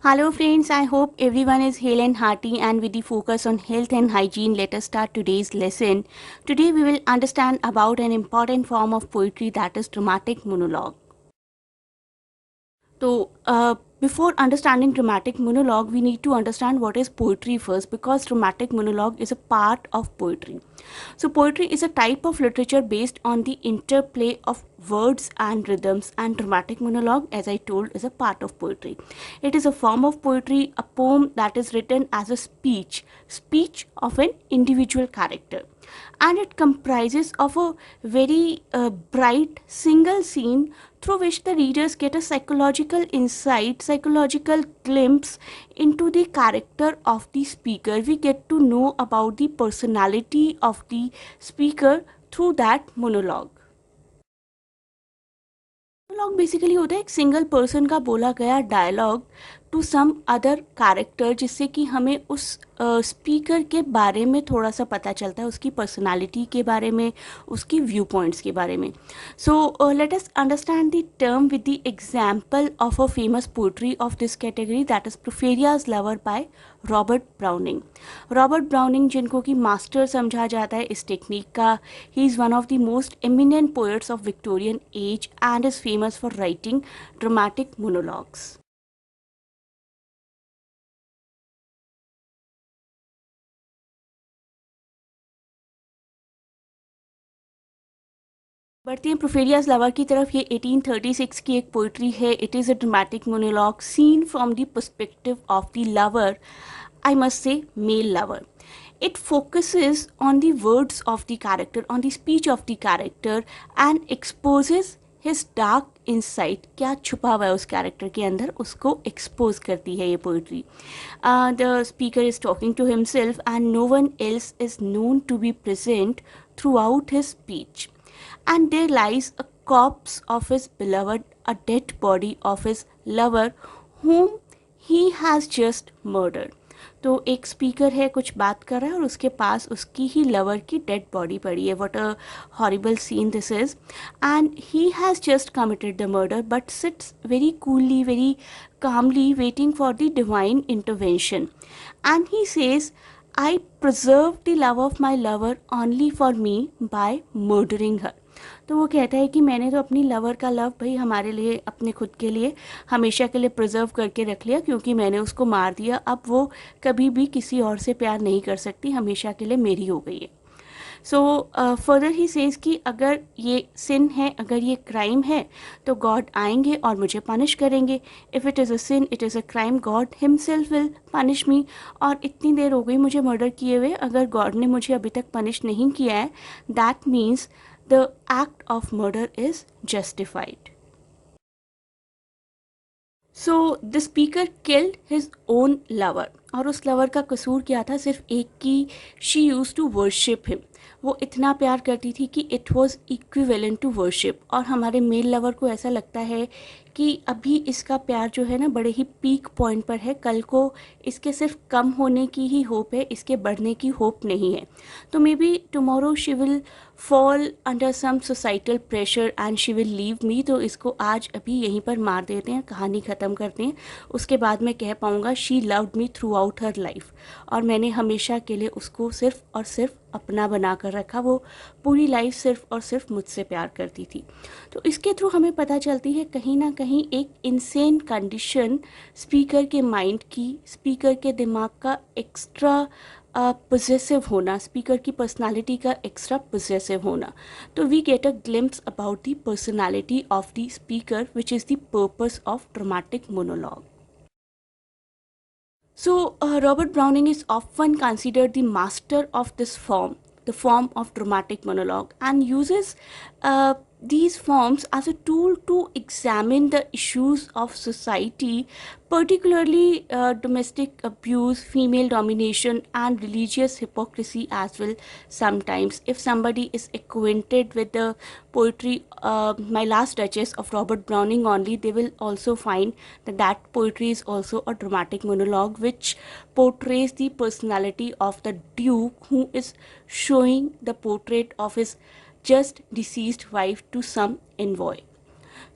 Hello friends, I hope everyone is hale and hearty, and with the focus on health and hygiene, let us start today's lesson. Today we will understand about an important form of poetry, that is dramatic monologue. Before understanding dramatic monologue, we need to understand what is poetry first, because dramatic monologue is a part of poetry. So, poetry is a type of literature based on the interplay of words and rhythms, and dramatic monologue, as I told, is a part of poetry. It is a form of poetry, a poem that is written as a speech of an individual character, and it comprises of a very bright single scene through which the readers get a psychological insight, psychological glimpse into the character of the speaker. We get to know about the personality of the speaker through that monologue. Monologue basically होता है एक single person का बोला गया dialogue to some other character, जिससे कि हमें उस स्पीकर के बारे में थोड़ा सा पता चलता है, उसकी पर्सनालिटी के बारे में, उसकी व्यू पॉइंट्स के बारे में. So let us understand the term with the example of a famous poetry of this category, that is Porphyria's lover by Robert Browning. Robert Browning, जिनको कि मास्टर समझा जाता है इस टेक्निक का, he is one of the most eminent poets of Victorian age and is famous for writing dramatic monologues. बढ़ते हैं प्रोफेरियाज lover की तरफ. ये 1836 की एक पोइट्री है. It is a dramatic monologue scene from the perspective of the lover, I must say male lover. It focuses on the words of the character, on the speech of the character, and exposes his dark insight. क्या छुपा हुआ है उस character के अंदर, उसको expose करती है ये poetry. The speaker is talking to himself and no one else is known to be present throughout his speech, and there lies a corpse of his beloved, a dead body of his lover whom he has just murdered. तो एक speaker है, कुछ बात कर रहा है, और उसके पास उसकी ही लवर की डेड बॉडी पड़ी है. What a horrible scene this is. And he has just committed the murder but sits very coolly, very calmly waiting for the divine intervention, and he says, I preserve the love of my lover only for me by murdering her. तो वो कहता है कि मैंने तो अपनी lover का love भाई हमारे लिए, अपने खुद के लिए हमेशा के लिए प्रिजर्व करके रख लिया, क्योंकि मैंने उसको मार दिया. अब वो कभी भी किसी और से प्यार नहीं कर सकती, हमेशा के लिए मेरी हो गई है. सो फर्दर ही सेज कि अगर ये सिन है, अगर ये क्राइम है, तो गॉड आएंगे और मुझे पनिश करेंगे. If it is a sin, it is a crime, God himself will punish me. और इतनी देर हो गई मुझे मर्डर किए हुए, अगर गॉड ने मुझे अभी तक पनिश नहीं किया है, that means the act of murder is justified. So the speaker killed his own lover. और उस लवर का कसूर क्या था? सिर्फ एक कि she used to worship him. वो इतना प्यार करती थी कि it was equivalent to worship. और हमारे मेल लवर को ऐसा लगता है कि अभी इसका प्यार जो है ना बड़े ही पीक पॉइंट पर है, कल को इसके सिर्फ कम होने की ही होप है, इसके बढ़ने की होप नहीं है. तो maybe tomorrow she will fall under some societal pressure and she will leave me. तो इसको आज अभी यहीं पर मार देते हैं, कहानी ख़त्म करते हैं. उसके बाद मैं कह पाऊँगा she loved me through out her life, और मैंने हमेशा के लिए उसको सिर्फ और सिर्फ अपना बना कर रखा. वो पूरी लाइफ सिर्फ और सिर्फ मुझसे प्यार करती थी. तो इसके थ्रू हमें पता चलती है कहीं ना कहीं एक इनसेन कंडीशन स्पीकर के माइंड की, स्पीकर के दिमाग का एक्स्ट्रा पोजेसिव होना, स्पीकर की पर्सनालिटी का एक्स्ट्रा पोजेसिव होना. तो we get a glimpse about the personality of the speaker, which is the purpose of dramatic monologue. So, Robert Browning is often considered the master of this form, the form of dramatic monologue, and uses these forms as a tool to examine the issues of society, particularly domestic abuse, female domination, and religious hypocrisy as well. Sometimes, if somebody is acquainted with the poetry, My Last Duchess of Robert Browning only, they will also find that that poetry is also a dramatic monologue which portrays the personality of the Duke, who is showing the portrait of his just deceased wife to some envoy.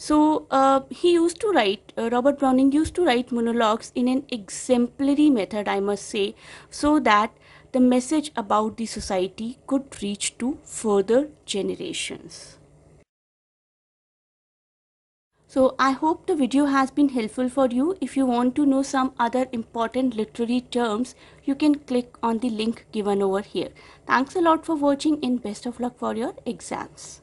So he used to write, Robert Browning used to write monologues in an exemplary method, I must say, so that the message about the society could reach to further generations. So I hope the video has been helpful for you. If you want to know some other important literary terms, you can click on the link given over here. Thanks a lot for watching and best of luck for your exams.